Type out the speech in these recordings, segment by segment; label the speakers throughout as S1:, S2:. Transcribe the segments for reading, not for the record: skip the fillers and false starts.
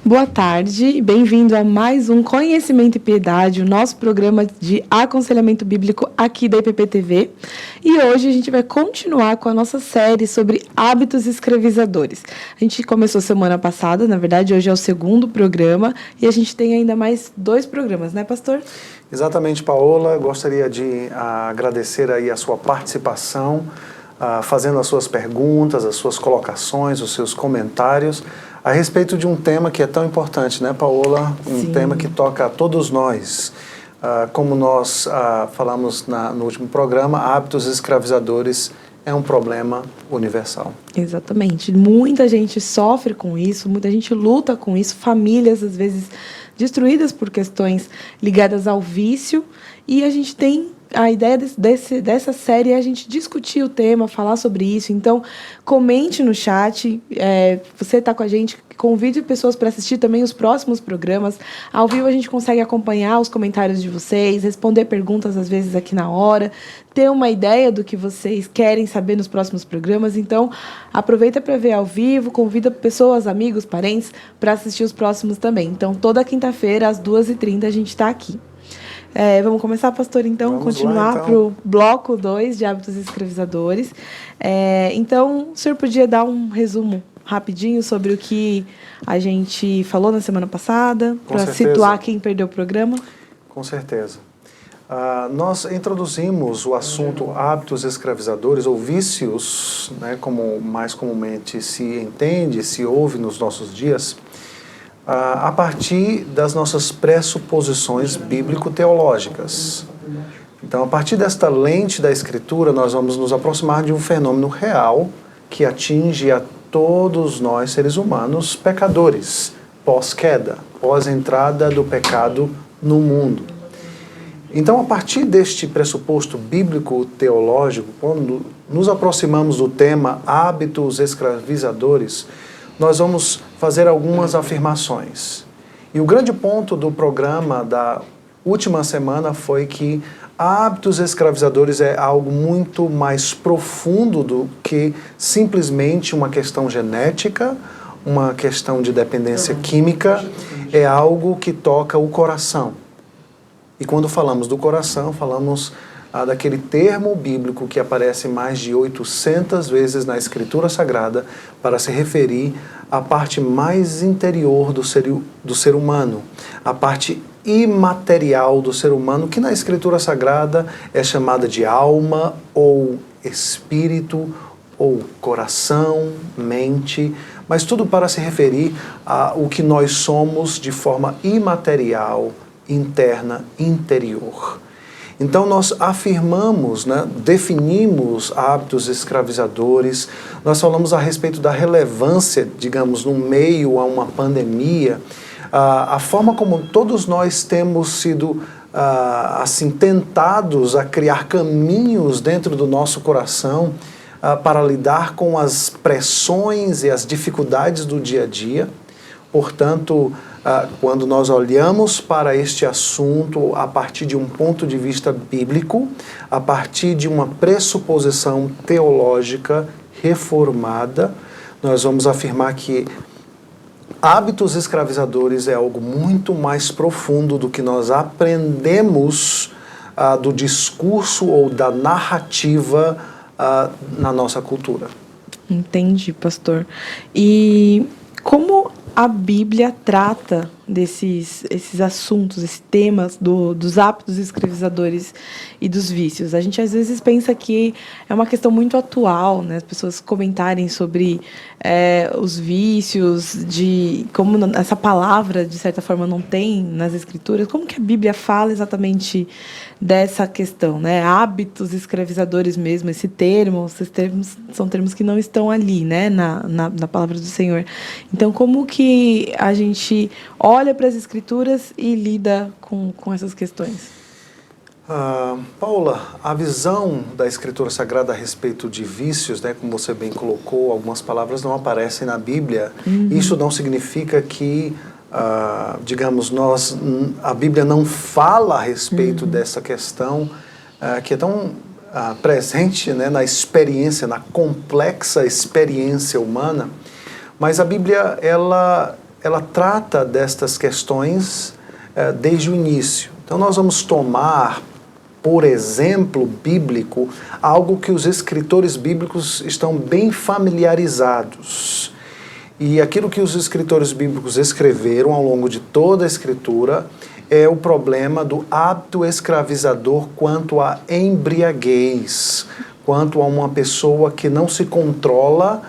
S1: Boa tarde, bem-vindo a mais um Conhecimento e Piedade, o nosso programa de aconselhamento bíblico aqui da IPP-TV. E hoje a gente vai continuar com a nossa série sobre hábitos escravizadores. A gente começou semana passada, na verdade hoje é o segundo programa, e a gente tem ainda mais 2 programas, né, pastor?
S2: Exatamente, Paola. Gostaria de agradecer aí a sua participação, fazendo as suas perguntas, as suas colocações, os seus comentários a respeito de um tema que é tão importante, né, Paola? Um tema que toca a todos nós. Como nós falamos no último programa, hábitos escravizadores é um problema universal.
S1: Exatamente. Muita gente sofre com isso, muita gente luta com isso, famílias, às vezes, destruídas por questões ligadas ao vício, e a gente tem a ideia dessa série é a gente discutir o tema, falar sobre isso. Então, comente no chat, você está com a gente, convide pessoas para assistir também os próximos programas. Ao vivo a gente consegue acompanhar os comentários de vocês, responder perguntas às vezes aqui na hora, ter uma ideia do que vocês querem saber nos próximos programas. Então, aproveita para ver ao vivo, convida pessoas, amigos, parentes para assistir os próximos também. Então, toda quinta-feira, às 2h30, a gente está aqui. Vamos começar, pastor, então, vamos continuar para o bloco 2 de hábitos escravizadores. Então, o senhor podia dar um resumo rapidinho sobre o que a gente falou na semana passada, para situar quem perdeu o programa?
S2: Com certeza. Nós introduzimos o assunto hábitos escravizadores ou vícios, né, como mais comumente se entende, se ouve nos nossos dias, a partir das nossas pressuposições bíblico-teológicas. Então, a partir desta lente da Escritura, nós vamos nos aproximar de um fenômeno real que atinge a todos nós, seres humanos, pecadores, pós-queda, pós-entrada do pecado no mundo. Então, a partir deste pressuposto bíblico-teológico, quando nos aproximamos do tema hábitos escravizadores, nós vamos fazer algumas afirmações. E o grande ponto do programa da última semana foi que hábitos escravizadores é algo muito mais profundo do que simplesmente uma questão genética, uma questão de dependência química, é algo que toca o coração. E quando falamos do coração, falamos daquele termo bíblico que aparece mais de 800 vezes na Escritura Sagrada para se referir à parte mais interior do ser humano, a parte imaterial do ser humano, que na Escritura Sagrada é chamada de alma ou espírito ou coração, mente, mas tudo para se referir ao que nós somos de forma imaterial, interna, interior. Então nós afirmamos, né, definimos hábitos escravizadores, nós falamos a respeito da relevância, digamos, no meio a uma pandemia, a forma como todos nós temos sido assim, tentados a criar caminhos dentro do nosso coração para lidar com as pressões e as dificuldades do dia a dia. Portanto, quando nós olhamos para este assunto a partir de um ponto de vista bíblico, a partir de uma pressuposição teológica reformada, nós vamos afirmar que hábitos escravizadores é algo muito mais profundo do que nós aprendemos do discurso ou da narrativa na nossa cultura.
S1: Entendi, pastor. E como a Bíblia trata esses assuntos, esses temas dos hábitos escravizadores e dos vícios? A gente às vezes pensa que é uma questão muito atual, né? As pessoas comentarem sobre os vícios, de como essa palavra, de certa forma, não tem nas Escrituras. Como que a Bíblia fala exatamente dessa questão, né? Hábitos escravizadores mesmo, esses termos são termos que não estão ali, né? na palavra do Senhor. Então, como que a gente olha para as Escrituras e lida com essas questões?
S2: Paula, a visão da Escritura Sagrada a respeito de vícios, né, como você bem colocou, algumas palavras não aparecem na Bíblia. Isso não significa que, digamos, a Bíblia não fala a respeito dessa questão que é tão presente, né, na experiência, na complexa experiência humana. Mas a Bíblia, ela ela trata destas questões desde o início. Então nós vamos tomar, por exemplo bíblico, algo que os escritores bíblicos estão bem familiarizados. E aquilo que os escritores bíblicos escreveram ao longo de toda a Escritura é o problema do hábito escravizador quanto à embriaguez, quanto a uma pessoa que não se controla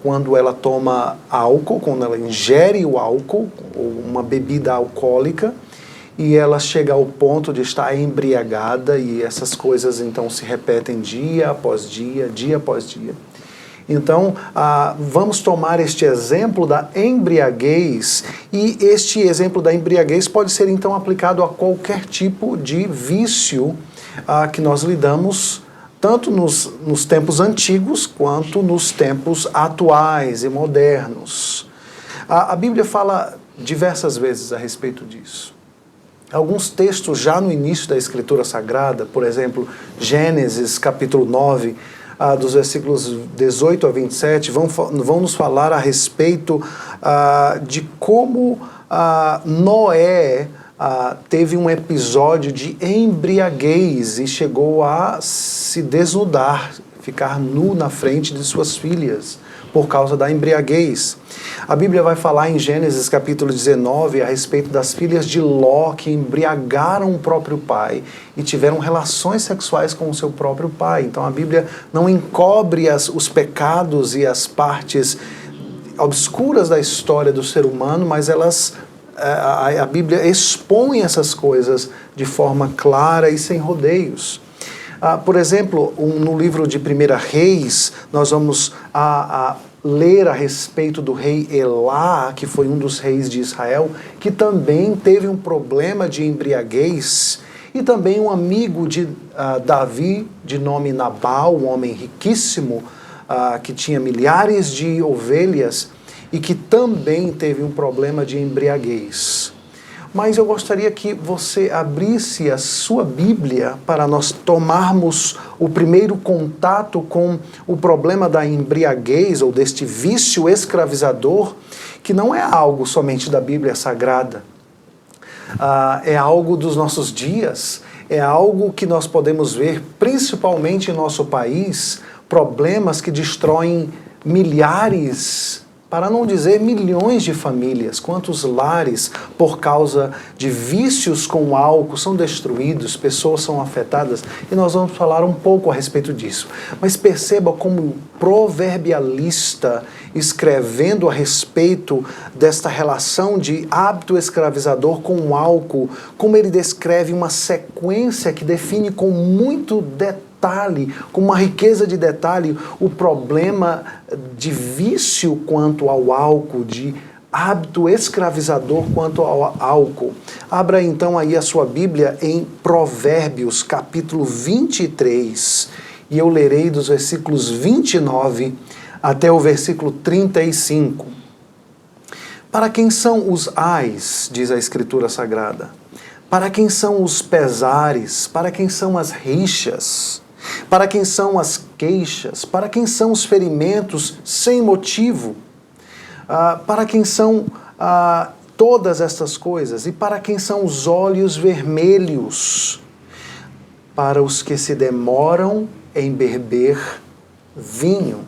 S2: quando ela toma álcool, quando ela ingere o álcool, ou uma bebida alcoólica, e ela chega ao ponto de estar embriagada, e essas coisas então se repetem dia após dia, dia após dia. Então, vamos tomar este exemplo da embriaguez, e este exemplo da embriaguez pode ser então aplicado a qualquer tipo de vício que nós lidamos, tanto nos tempos antigos quanto nos tempos atuais e modernos. A Bíblia fala diversas vezes a respeito disso. Alguns textos já no início da Escritura Sagrada, por exemplo, Gênesis capítulo 9, dos versículos 18 a 27, vão nos falar a respeito de como Noé teve um episódio de embriaguez e chegou a se desnudar, ficar nu na frente de suas filhas por causa da embriaguez. A Bíblia vai falar em Gênesis capítulo 19 a respeito das filhas de Ló que embriagaram o próprio pai e tiveram relações sexuais com o seu próprio pai. Então a Bíblia não encobre os pecados e as partes obscuras da história do ser humano, mas a Bíblia expõe essas coisas de forma clara e sem rodeios. Por exemplo, no livro de 1 Reis, nós vamos ler a respeito do rei Elá, que foi um dos reis de Israel, que também teve um problema de embriaguez, e também um amigo de Davi, de nome Nabal, um homem riquíssimo, que tinha milhares de ovelhas, e que também teve um problema de embriaguez. Mas eu gostaria que você abrisse a sua Bíblia para nós tomarmos o primeiro contato com o problema da embriaguez ou deste vício escravizador, que não é algo somente da Bíblia Sagrada. É algo dos nossos dias, é algo que nós podemos ver principalmente em nosso país, problemas que destroem milhares, para não dizer milhões de famílias. Quantos lares, por causa de vícios com álcool, são destruídos, pessoas são afetadas, e nós vamos falar um pouco a respeito disso. Mas perceba como proverbialista, escrevendo a respeito desta relação de hábito escravizador com o álcool, como ele descreve uma sequência que define com muito detalhe, com uma riqueza de detalhe, o problema de vício quanto ao álcool, de hábito escravizador quanto ao álcool. Abra então aí a sua Bíblia em Provérbios, capítulo 23, e eu lerei dos versículos 29 até o versículo 35. Para quem são os ais, diz a Escritura Sagrada? Para quem são os pesares? Para quem são as rixas? Para quem são as queixas? Para quem são os ferimentos sem motivo? Para quem são todas estas coisas? E para quem são os olhos vermelhos? Para os que se demoram em beber vinho.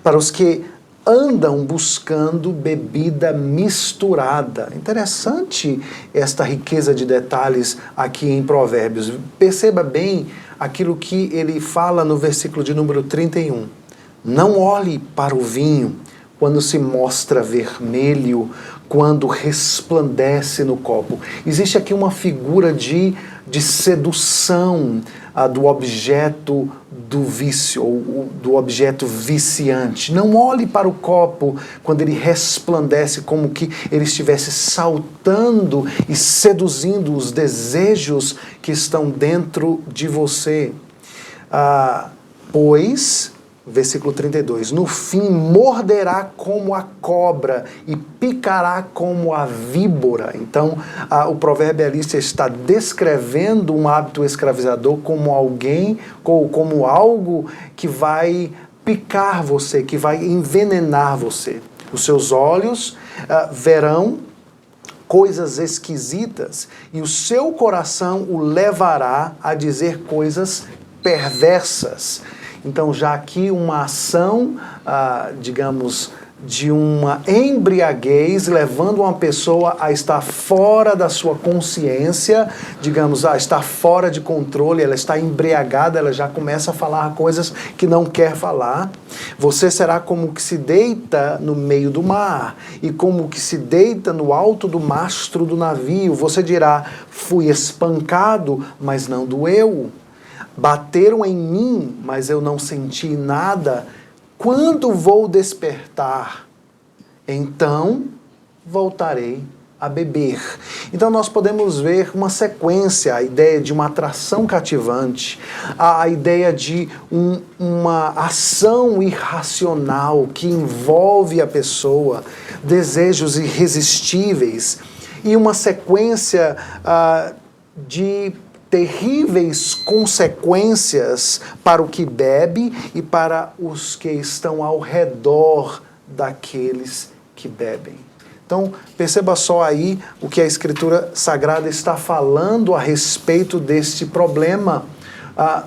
S2: Para os que andam buscando bebida misturada. Interessante esta riqueza de detalhes aqui em Provérbios. Perceba bem aquilo que ele fala no versículo de número 31. Não olhe para o vinho quando se mostra vermelho, quando resplandece no copo. Existe aqui uma figura de sedução do objeto do vício, ou do objeto viciante. Não olhe para o copo quando ele resplandece, como que ele estivesse saltando e seduzindo os desejos que estão dentro de você. Pois, versículo 32, no fim morderá como a cobra e picará como a víbora. Então, o proverbialista está descrevendo um hábito escravizador como alguém, como algo que vai picar você, que vai envenenar você. Os seus olhos verão coisas esquisitas e o seu coração o levará a dizer coisas perversas. Então, já aqui uma ação, digamos, de uma embriaguez, levando uma pessoa a estar fora da sua consciência, digamos, a estar fora de controle, ela está embriagada, ela já começa a falar coisas que não quer falar. Você será como que se deita no meio do mar e como que se deita no alto do mastro do navio. Você dirá, fui espancado, mas não doeu. Bateram em mim, mas eu não senti nada. Quando vou despertar, então voltarei a beber. Então nós podemos ver uma sequência, a ideia de uma atração cativante, a ideia de uma ação irracional que envolve a pessoa, desejos irresistíveis e uma sequência de terríveis consequências para o que bebe e para os que estão ao redor daqueles que bebem. Então, perceba só aí o que a Escritura Sagrada está falando a respeito deste problema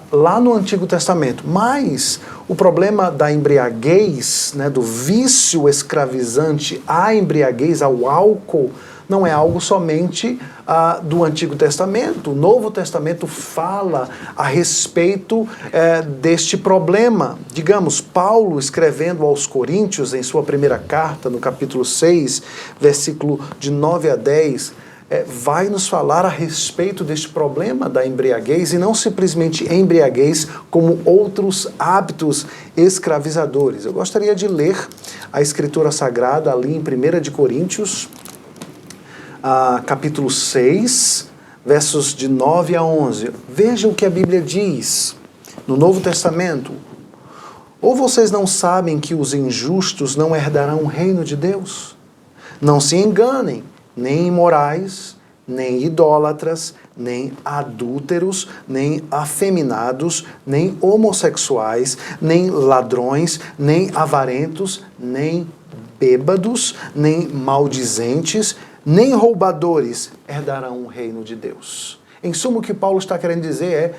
S2: lá no Antigo Testamento. Mas o problema da embriaguez, né, do vício escravizante à embriaguez, ao álcool, não é algo somente do Antigo Testamento. O Novo Testamento fala a respeito deste problema. Digamos, Paulo, escrevendo aos Coríntios, em sua primeira carta, no capítulo 6, versículo de 9 a 10, vai nos falar a respeito deste problema da embriaguez, e não simplesmente embriaguez, como outros hábitos escravizadores. Eu gostaria de ler a Escritura Sagrada ali em 1 de Coríntios, capítulo 6, versos de 9 a 11. Veja o que a Bíblia diz no Novo Testamento. Ou vocês não sabem que os injustos não herdarão o reino de Deus? Não se enganem, nem imorais, nem idólatras, nem adúlteros, nem afeminados, nem homossexuais, nem ladrões, nem avarentos, nem bêbados, nem maldizentes, nem roubadores herdarão o reino de Deus. Em suma, o que Paulo está querendo dizer é: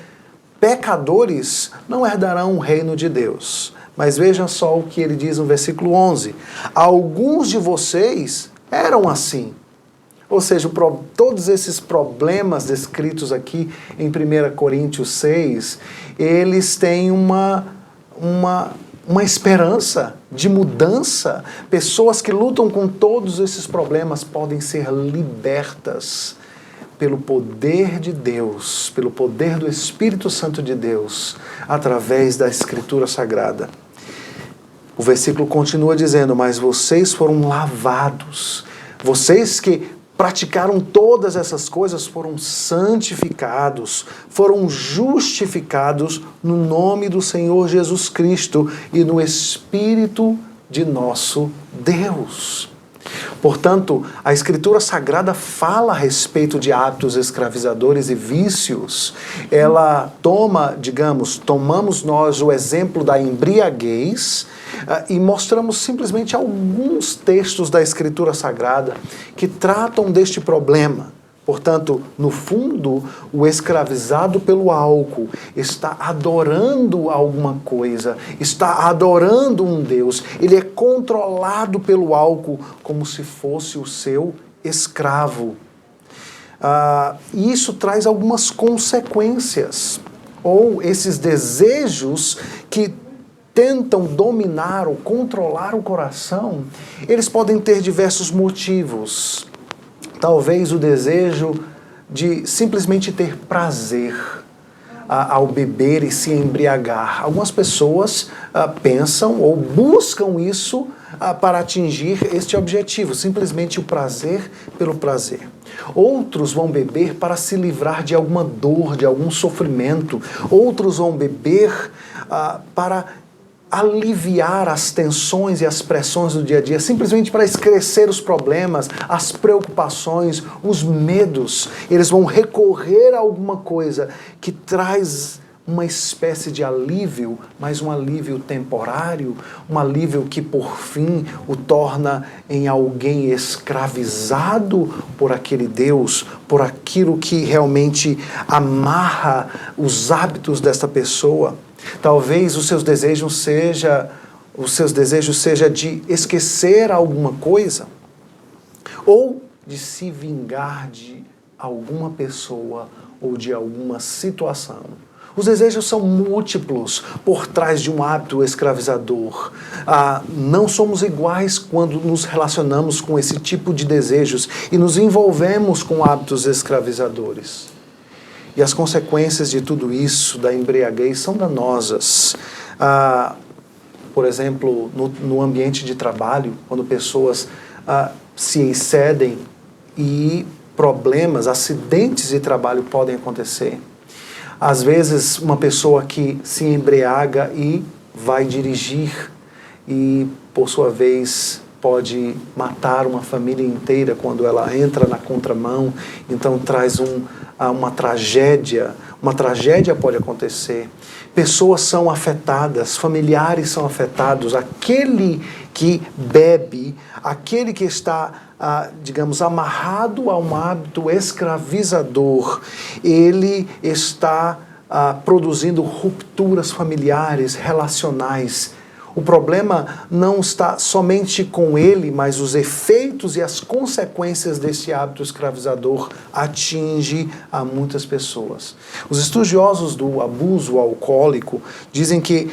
S2: pecadores não herdarão o reino de Deus. Mas veja só o que ele diz no versículo 11. Alguns de vocês eram assim. Ou seja, todos esses problemas descritos aqui em 1 Coríntios 6, eles têm uma esperança de mudança. Pessoas que lutam com todos esses problemas podem ser libertas pelo poder de Deus, pelo poder do Espírito Santo de Deus, através da Escritura Sagrada. O versículo continua dizendo: mas vocês foram lavados, vocês que praticaram todas essas coisas foram santificados, foram justificados no nome do Senhor Jesus Cristo e no Espírito de nosso Deus. Portanto, a Escritura Sagrada fala a respeito de hábitos escravizadores e vícios. Ela tomamos nós o exemplo da embriaguez e mostramos simplesmente alguns textos da Escritura Sagrada que tratam deste problema. Portanto, no fundo, o escravizado pelo álcool está adorando alguma coisa, está adorando um Deus. Ele é controlado pelo álcool como se fosse o seu escravo. E isso traz algumas consequências, ou esses desejos que tentam dominar ou controlar o coração, eles podem ter diversos motivos. Talvez o desejo de simplesmente ter prazer ao beber e se embriagar. Algumas pessoas pensam ou buscam isso para atingir este objetivo, simplesmente o prazer pelo prazer. Outros vão beber para se livrar de alguma dor, de algum sofrimento. Outros vão beber para aliviar as tensões e as pressões do dia a dia, simplesmente para esquecer os problemas, as preocupações, os medos. Eles vão recorrer a alguma coisa que traz uma espécie de alívio, mas um alívio temporário, um alívio que por fim o torna em alguém escravizado por aquele Deus, por aquilo que realmente amarra os hábitos desta pessoa. Talvez os seus desejos seja de esquecer alguma coisa ou de se vingar de alguma pessoa ou de alguma situação. Os desejos são múltiplos por trás de um hábito escravizador. Não somos iguais quando nos relacionamos com esse tipo de desejos e nos envolvemos com hábitos escravizadores. E as consequências de tudo isso, da embriaguez, são danosas. Por exemplo, no ambiente de trabalho, quando pessoas se excedem e problemas, acidentes de trabalho podem acontecer. Às vezes, uma pessoa que se embriaga e vai dirigir e, por sua vez, pode matar uma família inteira quando ela entra na contramão, então traz uma tragédia. Uma tragédia pode acontecer. Pessoas são afetadas, familiares são afetados. Aquele que bebe, aquele que está, digamos, amarrado a um hábito escravizador, ele está produzindo rupturas familiares, relacionais. O problema não está somente com ele, mas os efeitos e as consequências desse hábito escravizador atingem a muitas pessoas. Os estudiosos do abuso alcoólico dizem que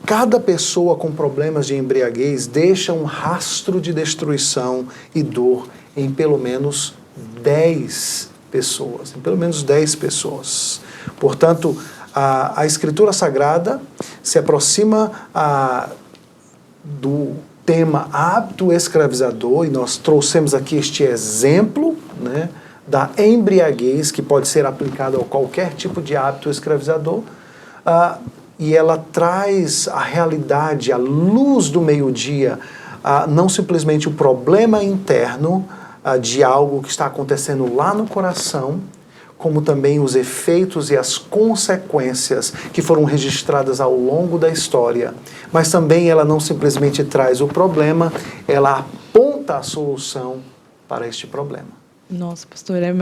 S2: cada pessoa com problemas de embriaguez deixa um rastro de destruição e dor em pelo menos 10 pessoas. Em pelo menos 10 pessoas. Portanto, a Escritura Sagrada se aproxima do tema hábito escravizador, e nós trouxemos aqui este exemplo, né, da embriaguez, que pode ser aplicado a qualquer tipo de hábito escravizador, e ela traz a realidade, a luz do meio-dia, não simplesmente o problema interno de algo que está acontecendo lá no coração, como também os efeitos e as consequências que foram registradas ao longo da história. Mas também ela não simplesmente traz o problema, ela aponta a solução para este problema.
S1: Nossa, pastor, é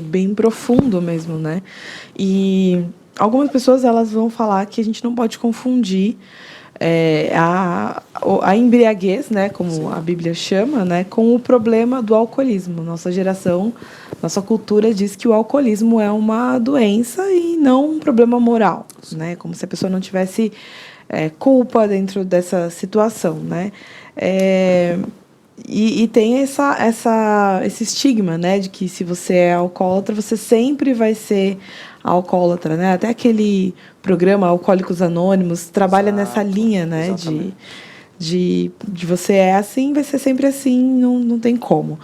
S1: bem profundo mesmo, né? E algumas pessoas elas vão falar que a gente não pode confundir a embriaguez, né, como Sim. a Bíblia chama, né, com o problema do alcoolismo. Nossa geração, nossa cultura diz que o alcoolismo é uma doença e não um problema moral, né, como se a pessoa não tivesse culpa dentro dessa situação, né. E tem esse estigma, né, de que se você é alcoólatra, você sempre vai ser alcoólatra, né? Até aquele programa Alcoólicos Anônimos trabalha Exato, nessa linha, né, de você é assim, vai ser sempre assim, não tem como.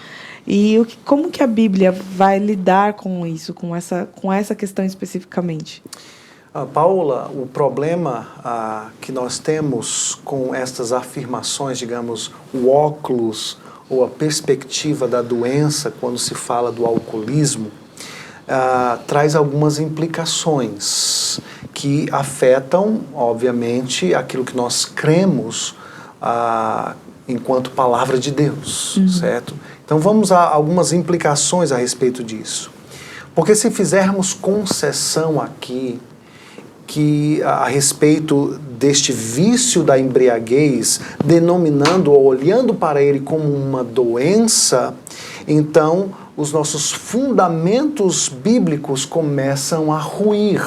S1: E como que a Bíblia vai lidar com isso, com essa questão especificamente?
S2: Paula, o problema que nós temos com estas afirmações, digamos, o óculos ou a perspectiva da doença quando se fala do alcoolismo, traz algumas implicações que afetam, obviamente, aquilo que nós cremos enquanto palavra de Deus, certo? Então vamos a algumas implicações a respeito disso. Porque se fizermos concessão aqui, que a respeito deste vício da embriaguez, denominando ou olhando para ele como uma doença, então os nossos fundamentos bíblicos começam a ruir.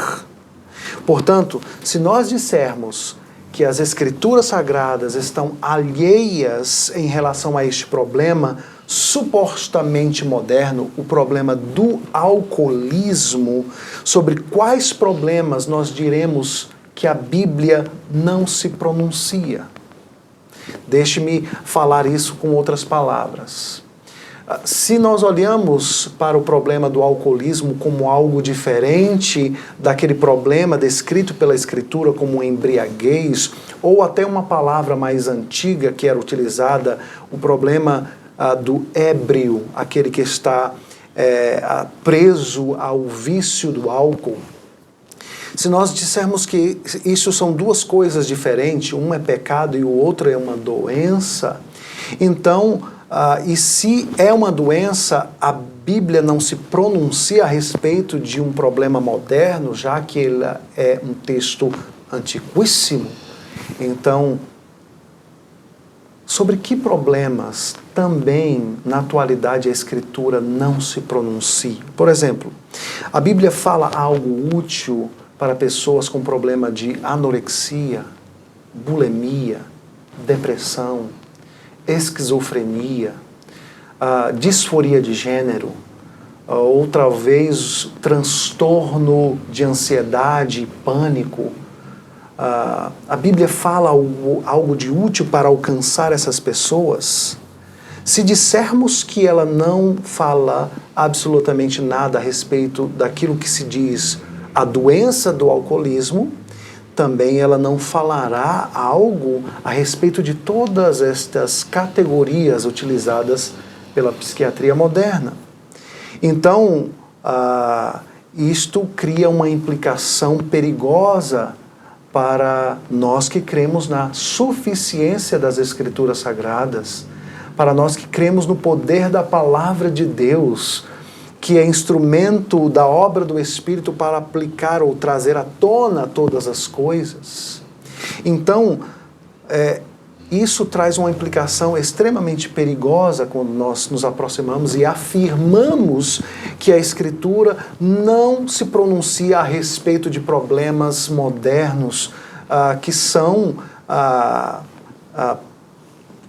S2: Portanto, se nós dissermos que as Escrituras Sagradas estão alheias em relação a este problema supostamente moderno, o problema do alcoolismo, sobre quais problemas nós diremos que a Bíblia não se pronuncia? Deixe-me falar isso com outras palavras. Se nós olhamos para o problema do alcoolismo como algo diferente daquele problema descrito pela Escritura como embriaguez, ou até uma palavra mais antiga que era utilizada, o problema do ébrio, aquele que está preso ao vício do álcool. Se nós dissermos que isso são duas coisas diferentes, um é pecado e o outro é uma doença, então, e se é uma doença, a Bíblia não se pronuncia a respeito de um problema moderno, já que ele é um texto antiquíssimo. Então, sobre que problemas também na atualidade a Escritura não se pronuncia? Por exemplo, a Bíblia fala algo útil para pessoas com problema de anorexia, bulimia, depressão, esquizofrenia, disforia de gênero, ou talvez transtorno de ansiedade e pânico. A Bíblia fala algo de útil para alcançar essas pessoas? Se dissermos que ela não fala absolutamente nada a respeito daquilo que se diz a doença do alcoolismo, também ela não falará algo a respeito de todas estas categorias utilizadas pela psiquiatria moderna. Então, isto cria uma implicação perigosa para nós que cremos na suficiência das Escrituras Sagradas, para nós que cremos no poder da Palavra de Deus, que é instrumento da obra do Espírito para aplicar ou trazer à tona todas as coisas. Então, isso traz uma implicação extremamente perigosa quando nós nos aproximamos e afirmamos que a Escritura não se pronuncia a respeito de problemas modernos, que são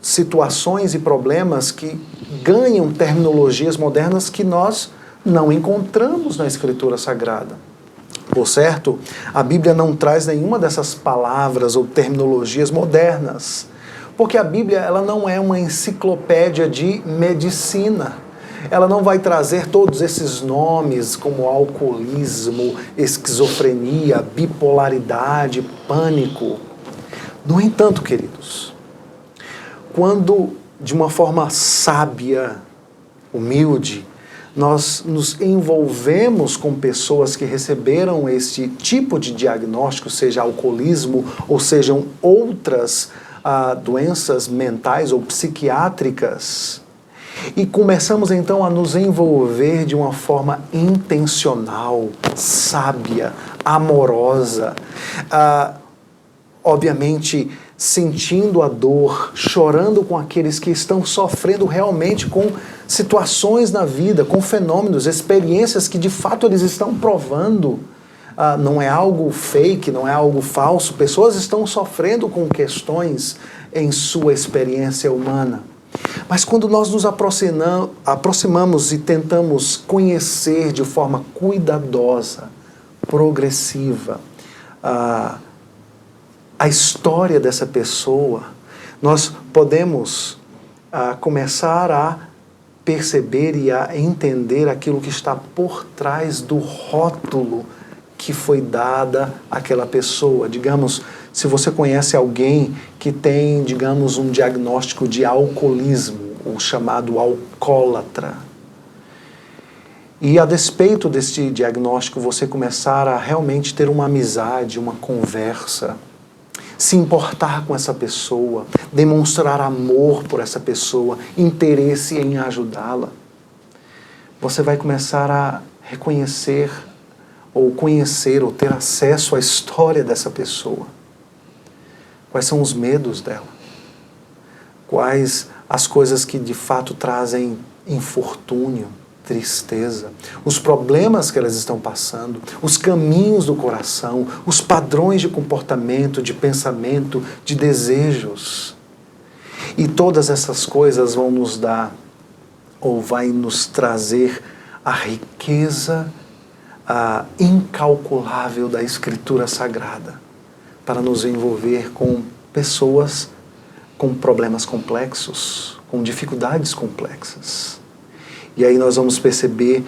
S2: situações e problemas que ganham terminologias modernas que nós não encontramos na Escritura Sagrada. Por certo, a Bíblia não traz nenhuma dessas palavras ou terminologias modernas, porque a Bíblia ela não é uma enciclopédia de medicina. Ela não vai trazer todos esses nomes como alcoolismo, esquizofrenia, bipolaridade, pânico. No entanto, queridos, quando de uma forma sábia, humilde, nós nos envolvemos com pessoas que receberam este tipo de diagnóstico, seja alcoolismo ou sejam outras doenças mentais ou psiquiátricas, e começamos então a nos envolver de uma forma intencional, sábia, amorosa, obviamente sentindo a dor, chorando com aqueles que estão sofrendo realmente com situações na vida, com fenômenos, experiências que de fato eles estão provando. Não é algo fake, não é algo falso. Pessoas estão sofrendo com questões em sua experiência humana. Mas quando nós nos aproximamos e tentamos conhecer de forma cuidadosa, progressiva, a história dessa pessoa, nós podemos começar a perceber e a entender aquilo que está por trás do rótulo que foi dada àquela pessoa. Digamos, se você conhece alguém que tem, digamos, um diagnóstico de alcoolismo, o chamado alcoólatra, e a despeito deste diagnóstico você começar a realmente ter uma amizade, uma conversa, se importar com essa pessoa, demonstrar amor por essa pessoa, interesse em ajudá-la, você vai começar a reconhecer ou conhecer ou ter acesso à história dessa pessoa. Quais são os medos dela? Quais as coisas que de fato trazem infortúnio, tristeza, os problemas que elas estão passando, os caminhos do coração, os padrões de comportamento, de pensamento, de desejos. E todas essas coisas vão nos dar, ou vai nos trazer a riqueza incalculável da Escritura Sagrada, para nos envolver com pessoas com problemas complexos, com dificuldades complexas. E aí nós vamos perceber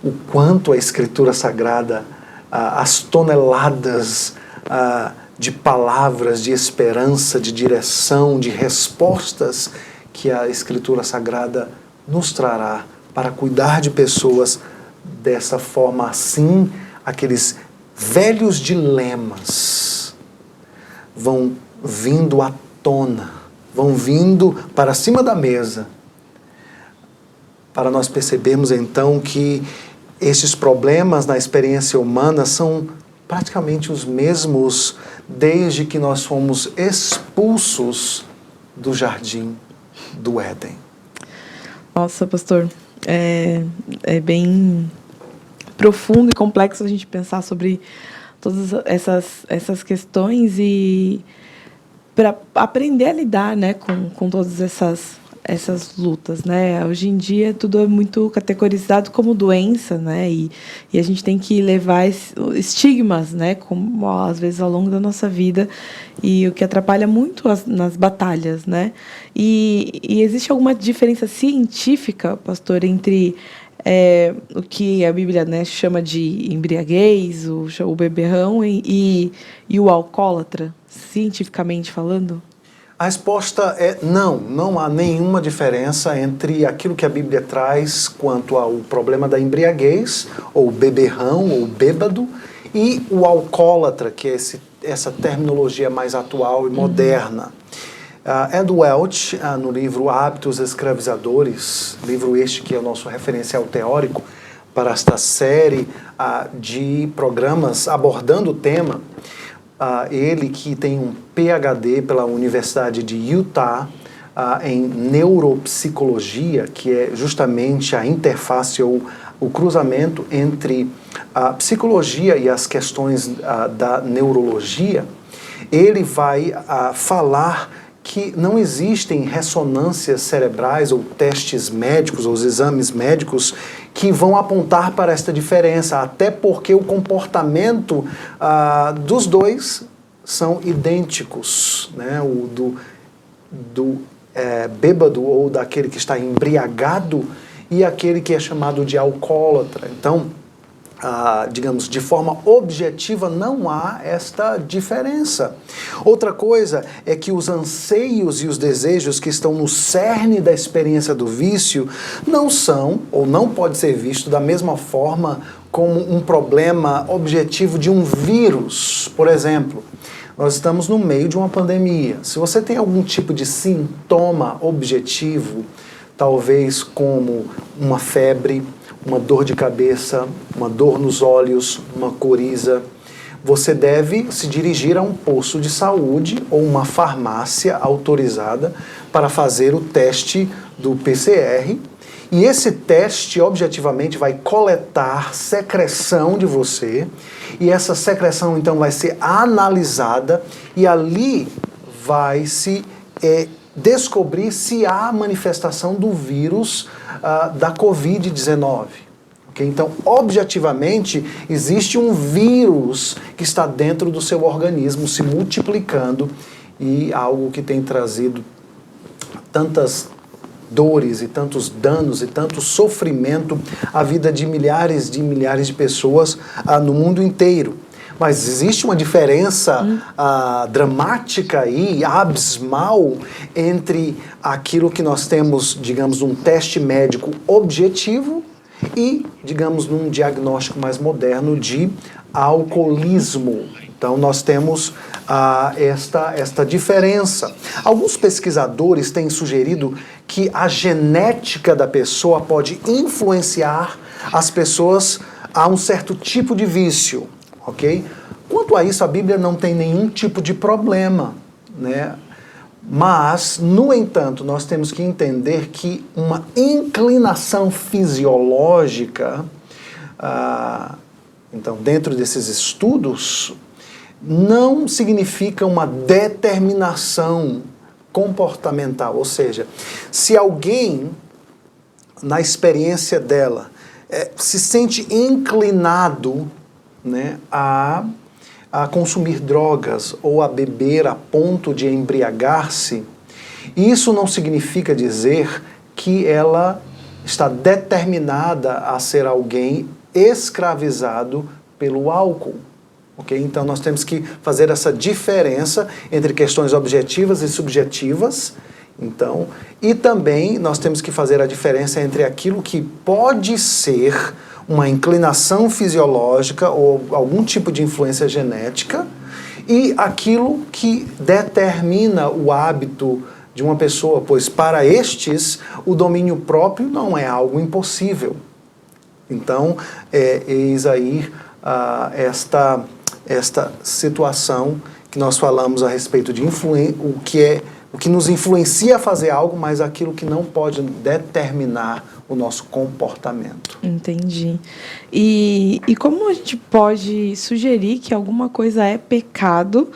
S2: o quanto a Escritura Sagrada, as toneladas de palavras, de esperança, de direção, de respostas que a Escritura Sagrada nos trará para cuidar de pessoas dessa forma assim, aqueles velhos dilemas vão vindo à tona, vão vindo para cima da mesa, para nós percebermos então que esses problemas na experiência humana são praticamente os mesmos desde que nós fomos expulsos do jardim do Éden.
S1: Nossa, pastor, é bem profundo e complexo a gente pensar sobre todas essas questões e para aprender a lidar, né, com todas essas lutas, né? Hoje em dia tudo é muito categorizado como doença, né? E a gente tem que levar estigmas, né? Como às vezes ao longo da nossa vida, e o que atrapalha muito nas batalhas, né? E existe alguma diferença científica, pastor, entre o que a Bíblia, né, chama de embriaguez, o beberrão e o alcoólatra, cientificamente falando?
S2: A resposta é não, não há nenhuma diferença entre aquilo que a Bíblia traz quanto ao problema da embriaguez, ou beberrão, ou bêbado, e o alcoólatra, que é essa terminologia mais atual e moderna. Ed Welch, no livro Hábitos Escravizadores, livro este que é o nosso referencial teórico para esta série de programas abordando o tema, ele que tem um PhD pela Universidade de Utah em neuropsicologia, que é justamente a interface ou o cruzamento entre a psicologia e as questões da neurologia, ele vai falar que não existem ressonâncias cerebrais ou testes médicos ou os exames médicos que vão apontar para esta diferença, até porque o comportamento dos dois são idênticos, né? O do bêbado ou daquele que está embriagado e aquele que é chamado de alcoólatra. Então, digamos, de forma objetiva, não há esta diferença. Outra coisa é que os anseios e os desejos que estão no cerne da experiência do vício não são, ou não pode ser visto da mesma forma como um problema objetivo de um vírus. Por exemplo, nós estamos no meio de uma pandemia. Se você tem algum tipo de sintoma objetivo, talvez como uma febre, uma dor de cabeça, uma dor nos olhos, uma coriza, você deve se dirigir a um posto de saúde ou uma farmácia autorizada para fazer o teste do PCR. E esse teste, objetivamente, vai coletar secreção de você, e essa secreção, então, vai ser analisada, e ali vai se descobrir se há manifestação do vírus da Covid-19. Okay? Então, objetivamente, existe um vírus que está dentro do seu organismo se multiplicando, e algo que tem trazido tantas dores e tantos danos e tanto sofrimento à vida de milhares de pessoas no mundo inteiro. Mas existe uma diferença dramática e abismal entre aquilo que nós temos, digamos, um teste médico objetivo e, digamos, num diagnóstico mais moderno de alcoolismo. Então, nós temos esta diferença. Alguns pesquisadores têm sugerido que a genética da pessoa pode influenciar as pessoas a um certo tipo de vício, ok? Quanto a isso, a Bíblia não tem nenhum tipo de problema, né? Mas, no entanto, nós temos que entender que uma inclinação fisiológica, então, dentro desses estudos, não significa uma determinação comportamental. Ou seja, se alguém, na experiência dela, se sente inclinado, né, a consumir drogas ou a beber a ponto de embriagar-se, isso não significa dizer que ela está determinada a ser alguém escravizado pelo álcool. Okay? Então nós temos que fazer essa diferença entre questões objetivas e subjetivas. E também nós temos que fazer a diferença entre aquilo que pode ser uma inclinação fisiológica ou algum tipo de influência genética e aquilo que determina o hábito de uma pessoa, pois para estes o domínio próprio não é algo impossível. Então, eis aí esta situação que nós falamos a respeito de o que nos influencia a fazer algo, mas aquilo que não pode determinar o nosso comportamento.
S1: Entendi. E como a gente pode sugerir que alguma coisa é pecado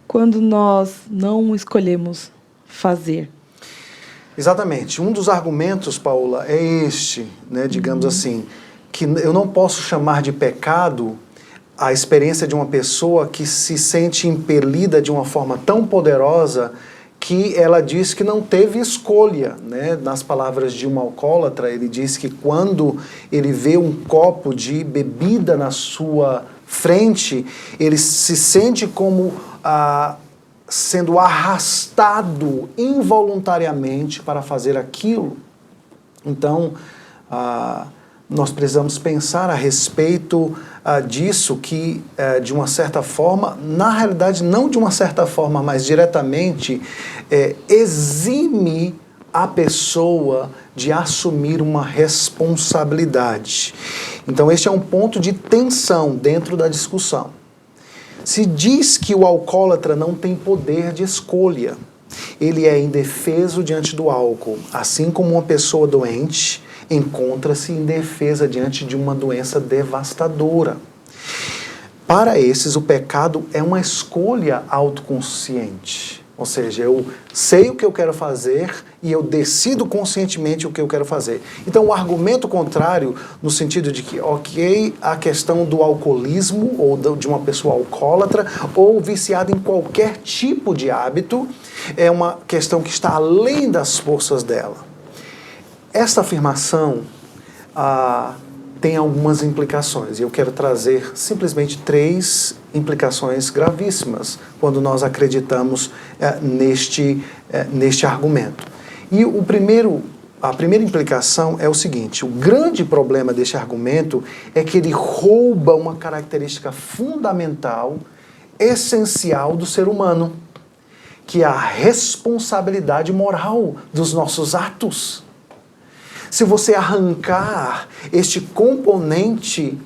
S1: quando nós não escolhemos fazer?
S2: Exatamente. Um dos argumentos, Paula, é este, né, digamos assim, que eu não posso chamar de pecado a experiência de uma pessoa que se sente impelida de uma forma tão poderosa que ela diz que não teve escolha, né? Nas palavras de um alcoólatra, ele diz que quando ele vê um copo de bebida na sua frente, ele se sente como sendo arrastado involuntariamente para fazer aquilo. Então, nós precisamos pensar a respeito disso que, de uma certa forma, na realidade não de uma certa forma, mas diretamente, exime a pessoa de assumir uma responsabilidade. Então este é um ponto de tensão dentro da discussão. Se diz que o alcoólatra não tem poder de escolha, ele é indefeso diante do álcool, assim como uma pessoa doente encontra-se indefesa diante de uma doença devastadora. Para esses, o pecado é uma escolha autoconsciente. Ou seja, eu sei o que eu quero fazer e eu decido conscientemente o que eu quero fazer. Então, o argumento contrário, no sentido de que, ok, a questão do alcoolismo ou de uma pessoa alcoólatra ou viciada em qualquer tipo de hábito, é uma questão que está além das forças dela. Esta afirmação tem algumas implicações, e eu quero trazer simplesmente 3 implicações gravíssimas quando nós acreditamos neste argumento. E a primeira implicação é o seguinte: o grande problema deste argumento é que ele rouba uma característica fundamental, essencial do ser humano, que é a responsabilidade moral dos nossos atos. Se você arrancar este componente,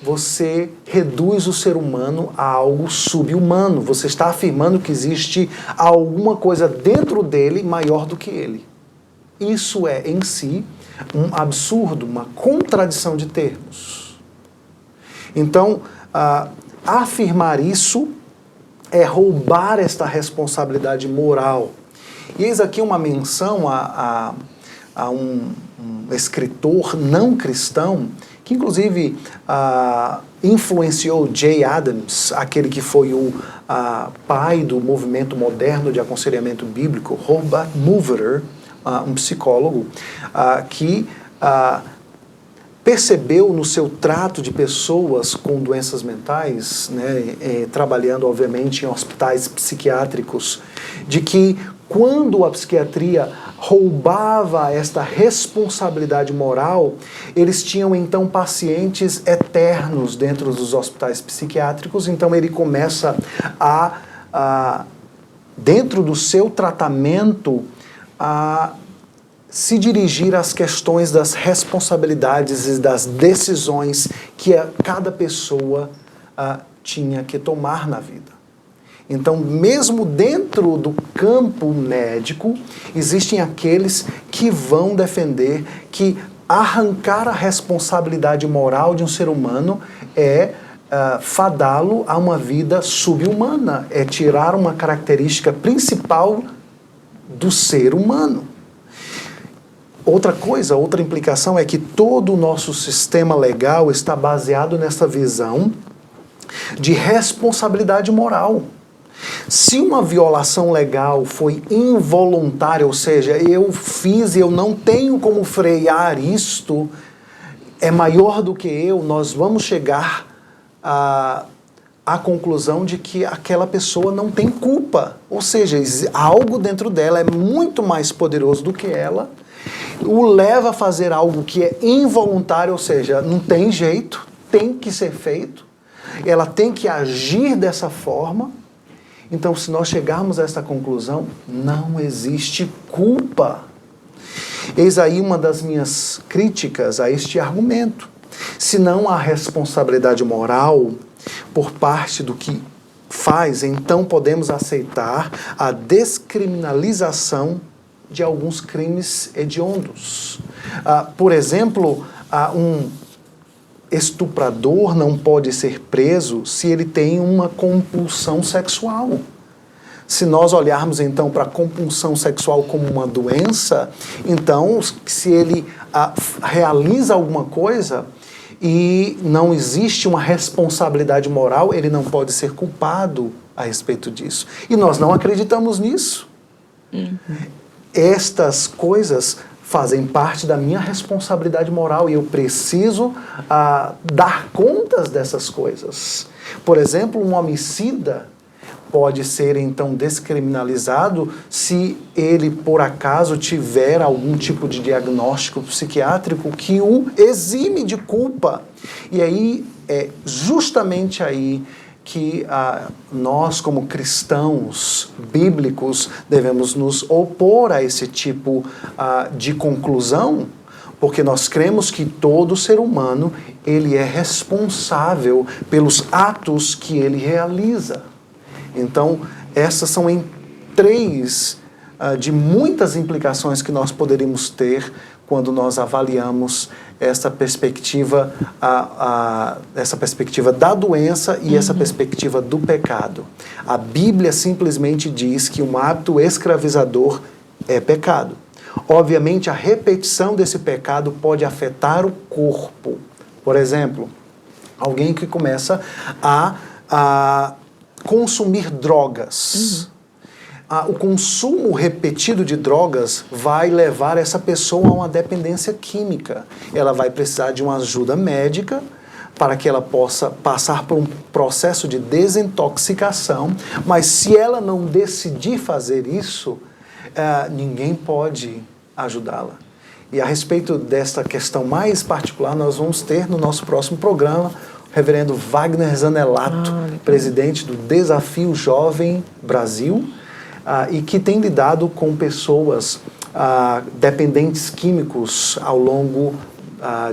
S2: você reduz o ser humano a algo sub-humano. Você está afirmando que existe alguma coisa dentro dele maior do que ele. Isso é, em si, um absurdo, uma contradição de termos. Então, afirmar isso é roubar esta responsabilidade moral. E eis aqui uma menção a um escritor não cristão, que inclusive influenciou Jay Adams, aquele que foi o pai do movimento moderno de aconselhamento bíblico, Robert Mover, um psicólogo, que percebeu no seu trato de pessoas com doenças mentais, né, trabalhando obviamente em hospitais psiquiátricos, de que quando a psiquiatria roubava esta responsabilidade moral, eles tinham então pacientes eternos dentro dos hospitais psiquiátricos. Então ele começa dentro do seu tratamento, a se dirigir às questões das responsabilidades e das decisões que cada pessoa tinha que tomar na vida. Então, mesmo dentro do campo médico, existem aqueles que vão defender que arrancar a responsabilidade moral de um ser humano é fadá-lo a uma vida sub-humana, é tirar uma característica principal do ser humano. Outra coisa, outra implicação é que todo o nosso sistema legal está baseado nessa visão de responsabilidade moral. Se uma violação legal foi involuntária, ou seja, eu fiz e eu não tenho como frear isto, é maior do que eu, nós vamos chegar à conclusão de que aquela pessoa não tem culpa. Ou seja, algo dentro dela é muito mais poderoso do que ela, o leva a fazer algo que é involuntário, ou seja, não tem jeito, tem que ser feito, ela tem que agir dessa forma. Então, se nós chegarmos a essa conclusão, não existe culpa. Eis aí uma das minhas críticas a este argumento. Se não há responsabilidade moral por parte do que faz, então podemos aceitar a descriminalização de alguns crimes hediondos. Por exemplo, um estuprador não pode ser preso se ele tem uma compulsão sexual. Se nós olharmos então para a compulsão sexual como uma doença, então se ele realiza alguma coisa e não existe uma responsabilidade moral, ele não pode ser culpado a respeito disso. E nós não acreditamos nisso. Estas coisas fazem parte da minha responsabilidade moral e eu preciso dar contas dessas coisas. Por exemplo, um homicida pode ser então descriminalizado se ele, por acaso, tiver algum tipo de diagnóstico psiquiátrico que o exime de culpa. E aí, é justamente aí que nós, como cristãos bíblicos, devemos nos opor a esse tipo de conclusão, porque nós cremos que todo ser humano ele é responsável pelos atos que ele realiza. Então, essas são em três de muitas implicações que nós poderíamos ter quando nós avaliamos essa perspectiva da doença e essa perspectiva do pecado. A Bíblia simplesmente diz que um hábito escravizador é pecado. Obviamente, a repetição desse pecado pode afetar o corpo. Por exemplo, alguém que começa a consumir drogas. O consumo repetido de drogas vai levar essa pessoa a uma dependência química. Ela vai precisar de uma ajuda médica para que ela possa passar por um processo de desintoxicação, mas se ela não decidir fazer isso, ninguém pode ajudá-la. E a respeito desta questão mais particular, nós vamos ter no nosso próximo programa o reverendo Wagner Zanelato, presidente do Desafio Jovem Brasil, e que tem lidado com pessoas dependentes químicos ao longo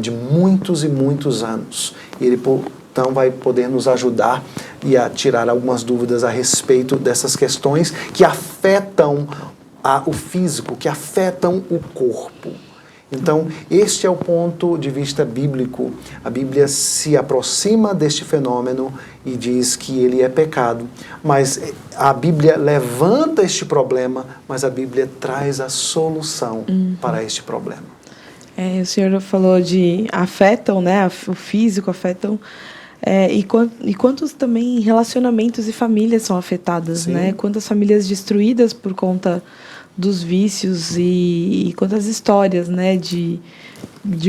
S2: de muitos e muitos anos. E ele, então, vai poder nos ajudar e a tirar algumas dúvidas a respeito dessas questões que afetam o físico, que afetam o corpo. Então, este é o ponto de vista bíblico. A Bíblia se aproxima deste fenômeno e diz que ele é pecado. Mas a Bíblia levanta este problema, mas a Bíblia traz a solução para este problema.
S1: O senhor falou de afetam, né? O físico afetam. E quantos também relacionamentos e famílias são afetadas, né? Quantas famílias destruídas por conta dos vícios e quantas histórias, né, de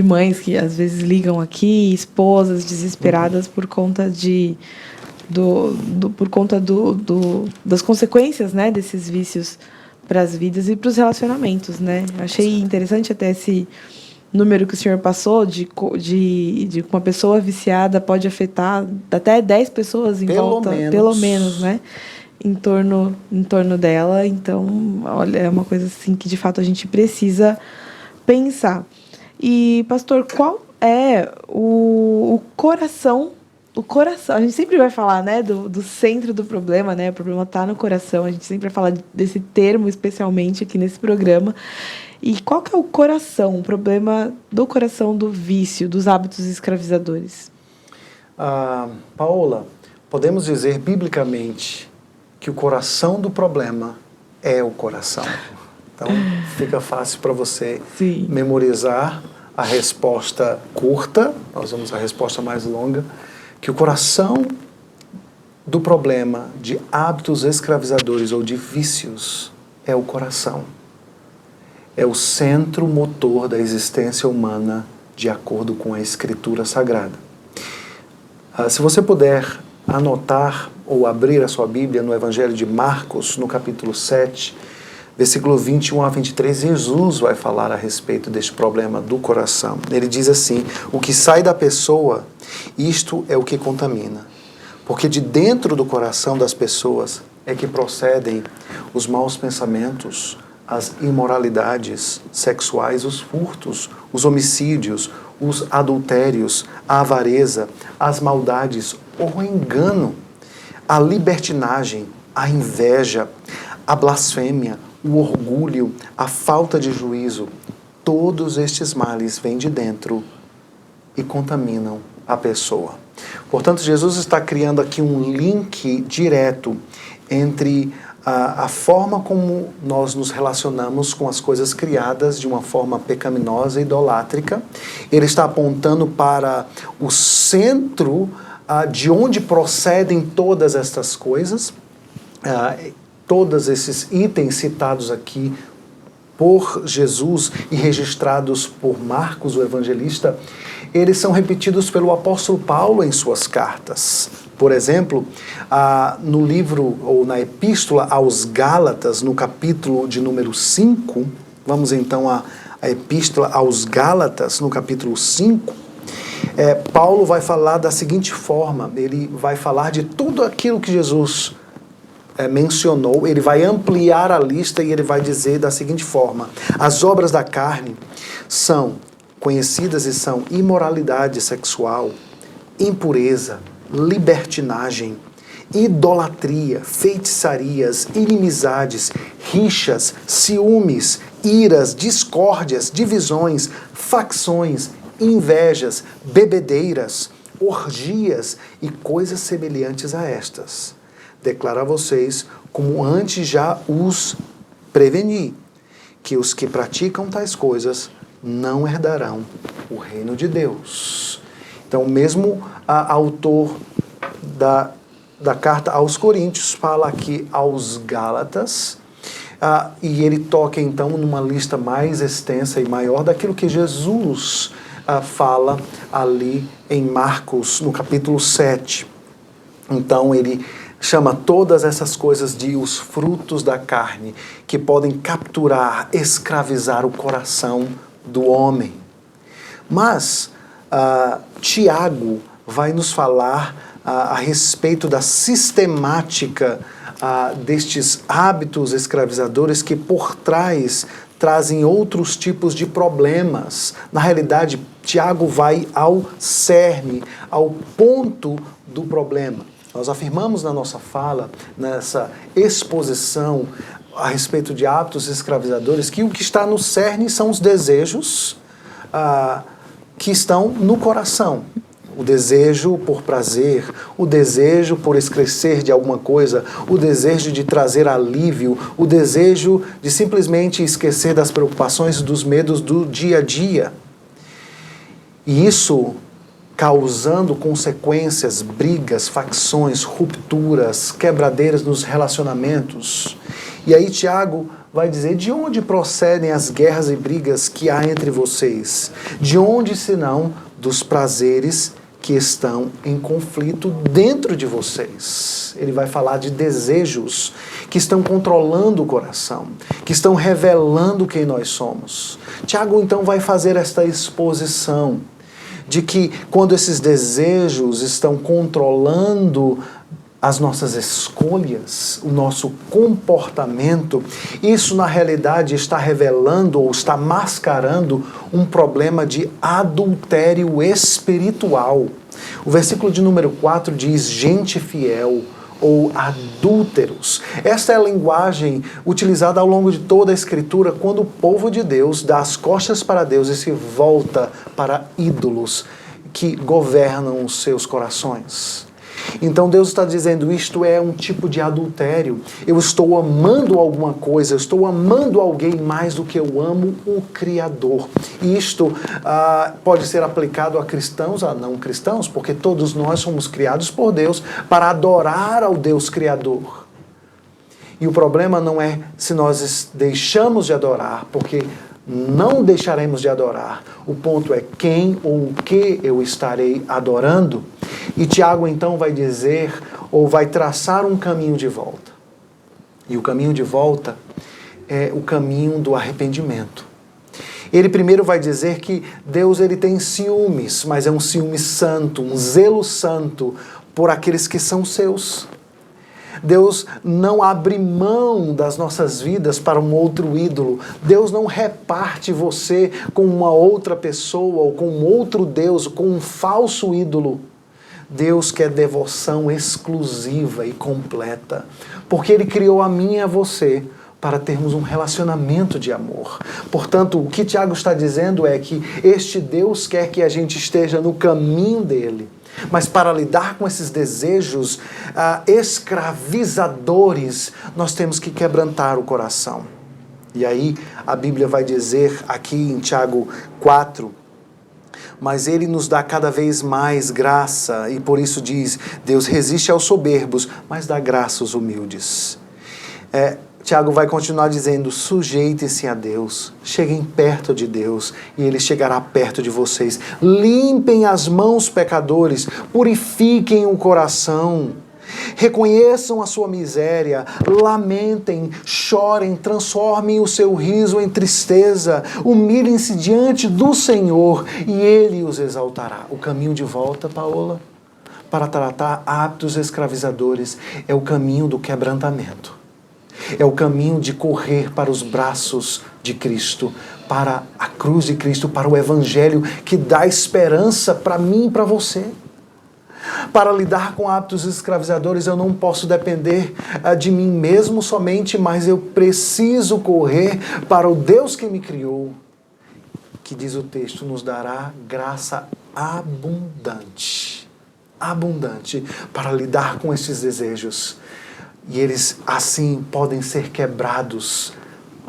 S1: mães que às vezes ligam aqui, esposas desesperadas por conta das consequências, né, desses vícios para as vidas e para os relacionamentos, né? Achei interessante até esse número que o senhor passou de uma pessoa viciada pode afetar até 10 pessoas em volta, pelo menos, né? Em torno dela. Então, olha, é uma coisa assim que de fato a gente precisa pensar. E, pastor, qual é o coração? O coração, a gente sempre vai falar, né, do centro do problema, né? O problema está no coração. A gente sempre vai falar desse termo, especialmente aqui nesse programa. E qual que é o coração, o problema do coração do vício, dos hábitos escravizadores?
S2: Paola, podemos dizer biblicamente que o coração do problema é o coração. Então, fica fácil para você memorizar a resposta curta. Nós vamos à resposta mais longa. Que o coração do problema de hábitos escravizadores ou de vícios é o coração. É o centro motor da existência humana, de acordo com a Escritura Sagrada. Se você puder anotar ou abrir a sua Bíblia no Evangelho de Marcos, no capítulo 7, versículo 21 a 23, Jesus vai falar a respeito deste problema do coração. Ele diz assim: o que sai da pessoa, isto é o que contamina. Porque de dentro do coração das pessoas é que procedem os maus pensamentos, as imoralidades sexuais, os furtos, os homicídios, os adultérios, a avareza, as maldades, o engano, a libertinagem, a inveja, a blasfêmia, o orgulho, a falta de juízo. Todos estes males vêm de dentro e contaminam a pessoa. Portanto, Jesus está criando aqui um link direto entre a forma como nós nos relacionamos com as coisas criadas de uma forma pecaminosa e idolátrica. Ele está apontando para o centro de onde procedem todas estas coisas. Todos esses itens citados aqui por Jesus e registrados por Marcos, o evangelista, eles são repetidos pelo apóstolo Paulo em suas cartas. Por exemplo, no livro ou na epístola aos Gálatas, no capítulo de número 5, vamos então à epístola aos Gálatas, no capítulo 5, Paulo vai falar da seguinte forma: ele vai falar de tudo aquilo que Jesus mencionou, ele vai ampliar a lista e ele vai dizer da seguinte forma: as obras da carne são conhecidas e são imoralidade sexual, impureza, libertinagem, idolatria, feitiçarias, inimizades, rixas, ciúmes, iras, discórdias, divisões, facções, invejas, bebedeiras, orgias e coisas semelhantes a estas. Declaro a vocês, como antes já os preveni, que os que praticam tais coisas não herdarão o reino de Deus. Então, mesmo autor da carta aos Coríntios fala aqui aos Gálatas, e ele toca então numa lista mais extensa e maior daquilo que Jesus fala ali em Marcos, no capítulo 7. Então, ele chama todas essas coisas de os frutos da carne, que podem capturar, escravizar o coração do homem. Mas Tiago vai nos falar a respeito da sistemática destes hábitos escravizadores que por trás trazem outros tipos de problemas. Na realidade, Tiago vai ao cerne, ao ponto do problema. Nós afirmamos na nossa fala, nessa exposição a respeito de hábitos escravizadores, que o que está no cerne são os desejos que estão no coração. O desejo por prazer, o desejo por excrescer de alguma coisa, o desejo de trazer alívio, o desejo de simplesmente esquecer das preocupações, dos medos do dia a dia. E isso causando consequências, brigas, facções, rupturas, quebradeiras nos relacionamentos. E aí Tiago vai dizer: de onde procedem as guerras e brigas que há entre vocês? De onde, senão, dos prazeres que estão em conflito dentro de vocês? Ele vai falar de desejos que estão controlando o coração, que estão revelando quem nós somos. Tiago, então, vai fazer esta exposição de que quando esses desejos estão controlando as nossas escolhas, o nosso comportamento, isso na realidade está revelando ou está mascarando um problema de adultério espiritual. O versículo de número 4 diz gente fiel ou adúlteros. Esta é a linguagem utilizada ao longo de toda a Escritura quando o povo de Deus dá as costas para Deus e se volta para ídolos que governam os seus corações. Então Deus está dizendo: isto é um tipo de adultério. Eu estou amando alguma coisa, eu estou amando alguém mais do que eu amo o Criador. E isto pode ser aplicado a cristãos, a não cristãos, porque todos nós somos criados por Deus para adorar ao Deus Criador. E o problema não é se nós deixamos de adorar, porque não deixaremos de adorar. O ponto é quem ou o que eu estarei adorando. E Tiago então vai dizer, ou vai traçar um caminho de volta. E o caminho de volta é o caminho do arrependimento. Ele primeiro vai dizer que Deus ele tem ciúmes, mas é um ciúme santo, um zelo santo por aqueles que são seus. Deus não abre mão das nossas vidas para um outro ídolo. Deus não reparte você com uma outra pessoa ou com um outro Deus, com um falso ídolo. Deus quer devoção exclusiva e completa, porque Ele criou a mim e a você para termos um relacionamento de amor. Portanto, o que Tiago está dizendo é que este Deus quer que a gente esteja no caminho dele. Mas para lidar com esses desejos escravizadores, nós temos que quebrantar o coração. E aí a Bíblia vai dizer aqui em Tiago 4, mas Ele nos dá cada vez mais graça, e por isso diz, Deus resiste aos soberbos, mas dá graça aos humildes. Tiago vai continuar dizendo, sujeitem-se a Deus, cheguem perto de Deus e Ele chegará perto de vocês. Limpem as mãos, pecadores, purifiquem o coração, reconheçam a sua miséria, lamentem, chorem, transformem o seu riso em tristeza, humilhem-se diante do Senhor e Ele os exaltará. O caminho de volta, Paola, para tratar hábitos escravizadores é o caminho do quebrantamento. É o caminho de correr para os braços de Cristo, para a cruz de Cristo, para o Evangelho que dá esperança para mim e para você. Para lidar com hábitos escravizadores, eu não posso depender de mim mesmo somente, mas eu preciso correr para o Deus que me criou, que diz o texto, nos dará graça abundante, abundante, para lidar com esses desejos. E eles, assim, podem ser quebrados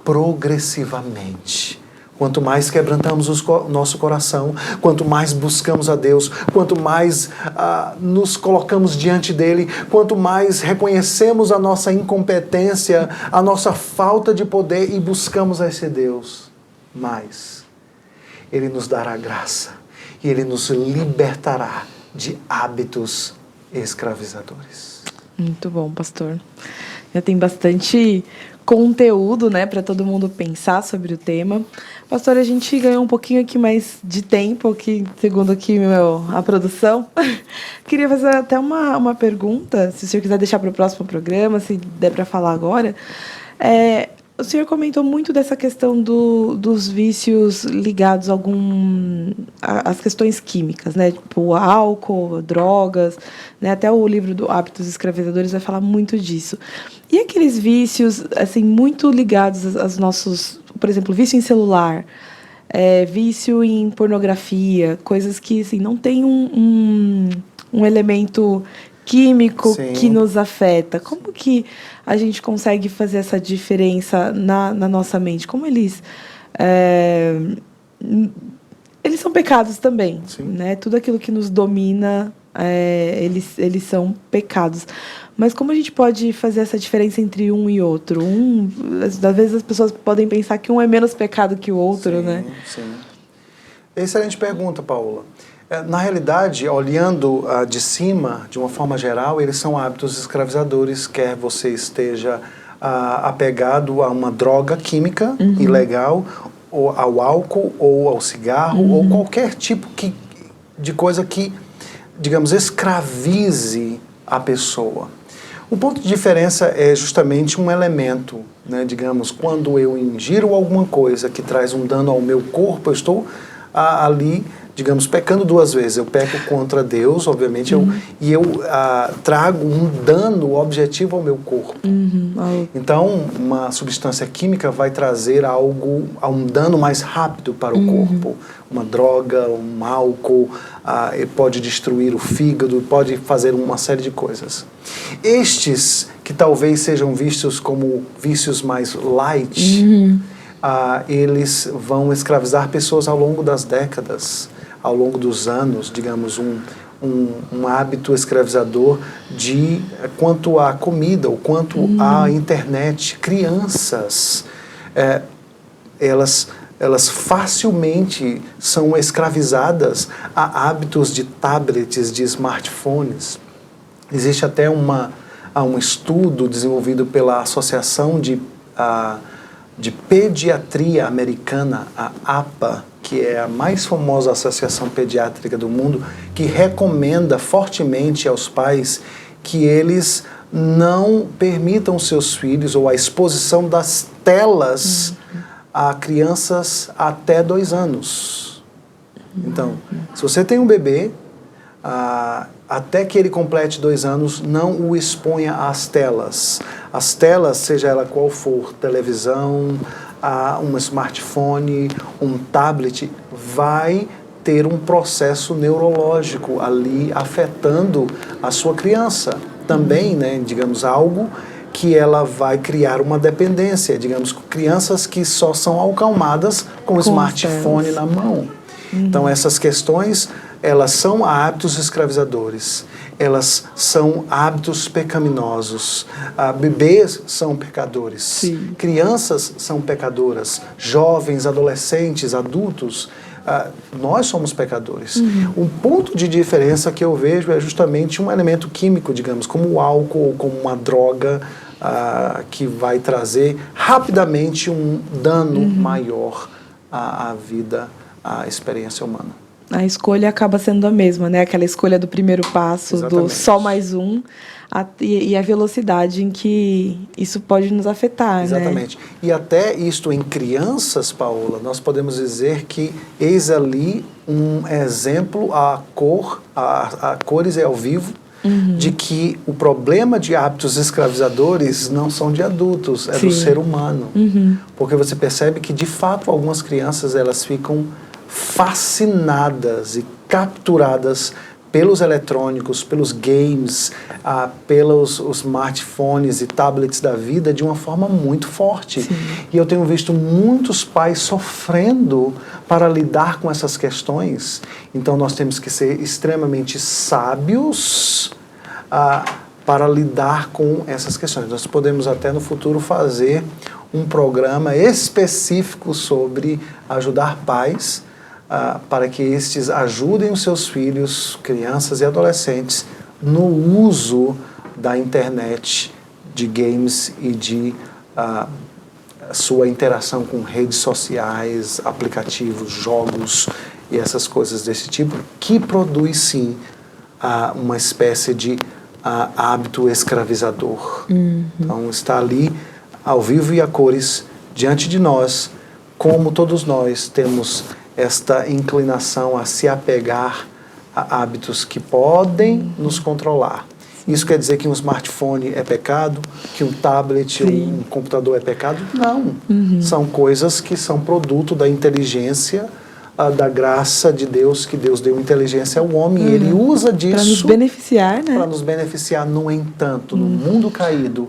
S2: progressivamente. Quanto mais quebrantamos o nosso coração, quanto mais buscamos a Deus, quanto mais nos colocamos diante dEle, quanto mais reconhecemos a nossa incompetência, a nossa falta de poder e buscamos a esse Deus, mais Ele nos dará graça e Ele nos libertará de hábitos escravizadores.
S1: Muito bom, pastor. Já tem bastante conteúdo, né, para todo mundo pensar sobre o tema. Pastor, a gente ganhou um pouquinho aqui mais de tempo, aqui, segundo aqui a produção. Queria fazer até uma pergunta, se o senhor quiser deixar para o próximo programa, se der para falar agora. O senhor comentou muito dessa questão dos vícios ligados às questões químicas, né? Tipo álcool, drogas, né? Até o livro do Hábitos Escravizadores vai falar muito disso. E aqueles vícios, assim, muito ligados aos nossos, por exemplo, vício em celular, vício em pornografia, coisas que, assim, não tem um elemento químico
S2: Sim.
S1: que nos afeta. Como que a gente consegue fazer essa diferença na nossa mente? Como eles são pecados também, né? Tudo aquilo que nos domina, eles são pecados. Mas como a gente pode fazer essa diferença entre um e outro? Às vezes as pessoas podem pensar que um é menos pecado que o outro, sim, né?
S2: Sim. Excelente pergunta, Paola. Na realidade, olhando de cima, de uma forma geral, eles são hábitos escravizadores, quer você esteja apegado a uma droga química ilegal, ou ao álcool, ou ao cigarro, ou qualquer tipo de coisa que, digamos, escravize a pessoa. O ponto de diferença é justamente um elemento, né? Digamos, quando eu ingiro alguma coisa que traz um dano ao meu corpo, eu estou ali, digamos, pecando duas vezes. Eu peco contra Deus, obviamente, e eu trago um dano objetivo ao meu corpo. Então, uma substância química vai trazer um dano mais rápido para o corpo. Uma droga, um álcool, ele pode destruir o fígado, pode fazer uma série de coisas. Estes, que talvez sejam vistos como vícios mais light, eles vão escravizar pessoas ao longo das décadas, ao longo dos anos, digamos, um hábito escravizador quanto à comida, ou quanto à internet. Crianças, elas facilmente são escravizadas a hábitos de tablets, de smartphones. Existe até um estudo desenvolvido pela Associação de Pediatria Americana, a APA, que é a mais famosa associação pediátrica do mundo, que recomenda fortemente aos pais que eles não permitam seus filhos ou a exposição das telas a crianças até 2 anos. Então, se você tem um bebê, até que ele complete 2 anos, não o exponha às telas. As telas, seja ela qual for, televisão, um smartphone, um tablet, vai ter um processo neurológico ali afetando a sua criança. Também, né, digamos, algo que ela vai criar uma dependência. Digamos, crianças que só são acalmadas com o smartphone na mão. Então, essas questões, elas são hábitos escravizadores, elas são hábitos pecaminosos. Bebês são pecadores,
S1: Sim.
S2: Crianças são pecadoras, jovens, adolescentes, adultos, nós somos pecadores. Um ponto de diferença que eu vejo é justamente um elemento químico, digamos, como o álcool ou como uma droga que vai trazer rapidamente um dano maior à vida, à experiência humana.
S1: A escolha acaba sendo a mesma, né? Aquela escolha do primeiro passo,
S2: Exatamente.
S1: do só mais um, e a velocidade em que isso pode nos afetar,
S2: Exatamente.
S1: né?
S2: E até isto em crianças, Paola, nós podemos dizer que eis ali um exemplo a cores e ao vivo, de que o problema de hábitos escravizadores não são de adultos, é do ser humano. Porque você percebe que, de fato, algumas crianças elas ficam fascinadas e capturadas pelos eletrônicos, pelos games, pelos smartphones e tablets da vida de uma forma muito forte.
S1: Sim.
S2: E eu tenho visto muitos pais sofrendo para lidar com essas questões. Então nós temos que ser extremamente sábios para lidar com essas questões. Nós podemos até no futuro fazer um programa específico sobre ajudar pais para que estes ajudem os seus filhos, crianças e adolescentes, no uso da internet, de games e de sua interação com redes sociais, aplicativos, jogos e essas coisas desse tipo, que produz sim uma espécie de hábito escravizador. Então está ali, ao vivo e a cores, diante de nós, como todos nós temos esta inclinação a se apegar a hábitos que podem nos controlar. Isso quer dizer que um smartphone é pecado? Que um tablet, um computador é pecado? Não. São coisas que são produto da inteligência, da graça de Deus, que Deus deu inteligência ao homem, e Ele usa disso
S1: para nos beneficiar, né?
S2: Para nos beneficiar. No entanto, no mundo caído,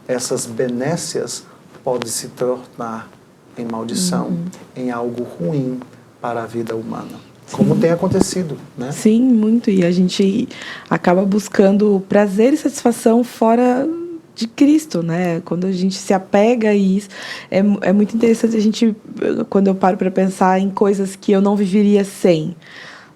S2: essas benécias podem se tornar em maldição, em algo ruim para a vida humana. Como tem acontecido, né?
S1: Sim, muito. E a gente acaba buscando prazer e satisfação fora de Cristo, né? Quando a gente se apega a isso, é muito interessante a gente, quando eu paro para pensar em coisas que eu não viveria sem,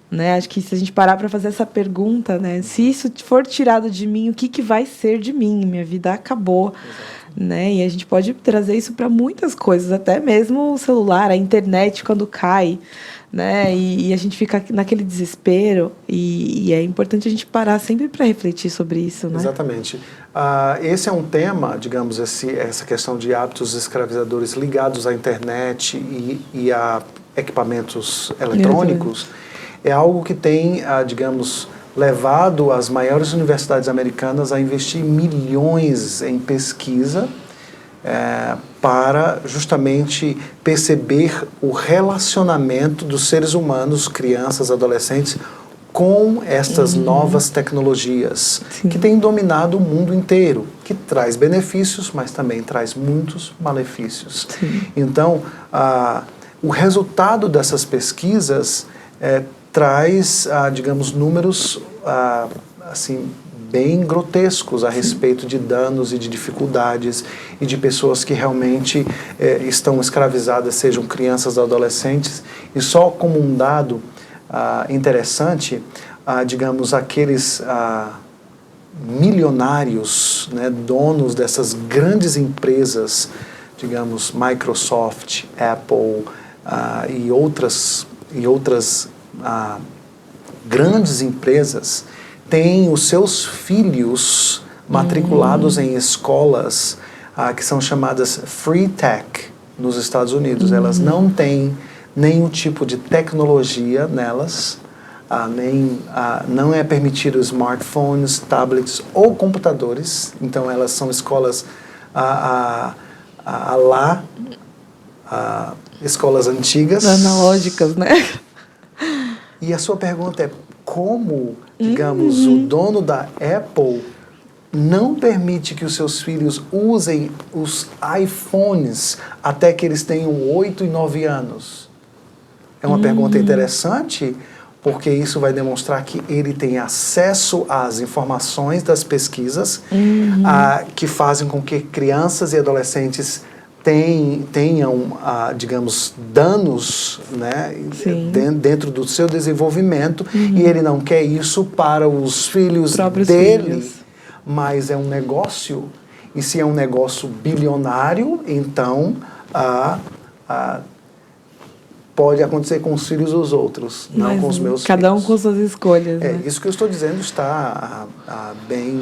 S1: né? Acho que se a gente parar para fazer essa pergunta, né? Se isso for tirado de mim, o que vai ser de mim? Minha vida acabou. Exato. Né? E a gente pode trazer isso para muitas coisas, até mesmo o celular, a internet quando cai, né? E a gente fica naquele desespero, e é importante a gente parar sempre para refletir sobre isso, né?
S2: Exatamente. Esse é um tema, digamos, essa questão de hábitos escravizadores ligados à internet e a equipamentos eletrônicos, é algo que tem, digamos, levado as maiores universidades americanas a investir milhões em pesquisa para justamente perceber o relacionamento dos seres humanos, crianças, adolescentes, com estas novas tecnologias que têm dominado o mundo inteiro, que traz benefícios, mas também traz muitos malefícios. Então, o resultado dessas pesquisas traz, digamos, números assim, bem grotescos a respeito de danos e de dificuldades e de pessoas que realmente estão escravizadas, sejam crianças ou adolescentes. E só como um dado interessante, digamos, aqueles milionários, né, donos dessas grandes empresas digamos, Microsoft, Apple e outras grandes empresas têm os seus filhos matriculados em escolas que são chamadas Free Tech nos Estados Unidos. Elas não têm nenhum tipo de tecnologia nelas, não é permitido smartphones, tablets ou computadores. Então elas são escolas escolas antigas.
S1: Analógicas, né?
S2: E a sua pergunta é como, digamos, o dono da Apple não permite que os seus filhos usem os iPhones até que eles tenham 8 e 9 anos? É uma pergunta interessante, porque isso vai demonstrar que ele tem acesso às informações das pesquisas que fazem com que crianças e adolescentes tenham, digamos, danos, né, dentro do seu desenvolvimento, e ele não quer isso para os filhos dele, mas é um negócio, e se é um negócio bilionário, então pode acontecer com os filhos dos outros, não com os meus
S1: cada
S2: filhos.
S1: Um com suas escolhas.
S2: É,
S1: né?
S2: isso que eu estou dizendo está bem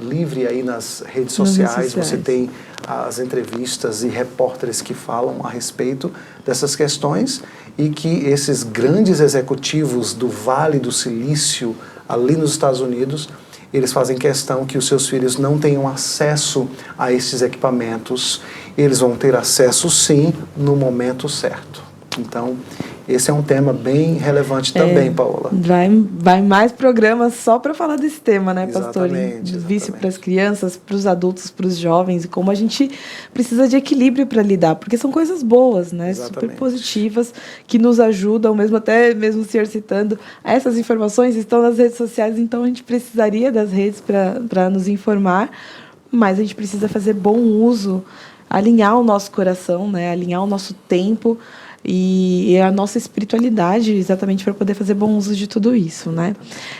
S2: livre aí nas redes sociais. Você tem as entrevistas e repórteres que falam a respeito dessas questões, e que esses grandes executivos do Vale do Silício, ali nos Estados Unidos, eles fazem questão que os seus filhos não tenham acesso a esses equipamentos. Eles vão ter acesso, sim, no momento certo. Então, esse é um tema bem relevante também, Paola.
S1: Vai mais programas só para falar desse tema, né, pastor?
S2: Exatamente.
S1: Vício para as crianças, para os adultos, para os jovens, e como a gente precisa de equilíbrio para lidar, porque são coisas boas, né, super positivas, que nos ajudam, mesmo o senhor citando, essas informações estão nas redes sociais, então a gente precisaria das redes para nos informar, mas a gente precisa fazer bom uso, alinhar o nosso coração, né, alinhar o nosso tempo, e a nossa espiritualidade, exatamente para poder fazer bom uso de tudo isso, né?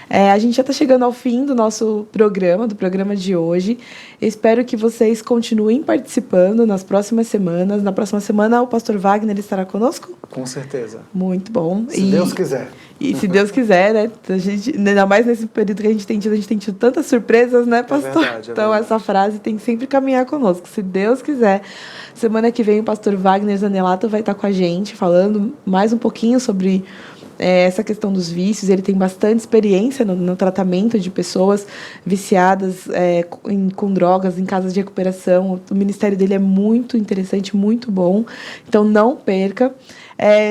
S1: A gente já está chegando ao fim do nosso programa, do programa de hoje. Eu espero que vocês continuem participando nas próximas semanas. Na próxima semana, o pastor Wagner estará conosco?
S2: Com certeza.
S1: Muito bom.
S2: Se Deus quiser.
S1: E se Deus quiser, né? A gente, ainda mais nesse período que a gente tem tido tantas surpresas, né, pastor? Então, essa frase tem que sempre caminhar conosco. Se Deus quiser. Semana que vem, o pastor Wagner Zanelato vai estar com a gente, falando mais um pouquinho sobre essa questão dos vícios. Ele tem bastante experiência no tratamento de pessoas viciadas com drogas, em casas de recuperação. O ministério dele é muito interessante, muito bom. Então, não perca.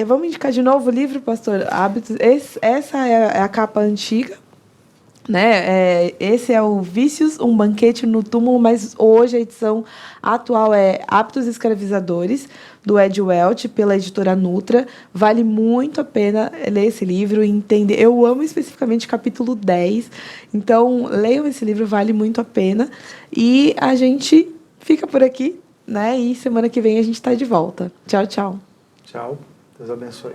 S1: Vamos indicar de novo o livro, pastor? Hábitos. Essa é a capa antiga, né? Esse é o Vícios, um banquete no túmulo, mas hoje a edição atual é Hábitos Escravizadores, do Ed Welch, pela editora Nutra. Vale muito a pena ler esse livro e entender. Eu amo especificamente o capítulo 10, então leiam esse livro, vale muito a pena. E a gente fica por aqui, né? E semana que vem a gente está de volta. Tchau, tchau.
S2: Tchau. Deus abençoe.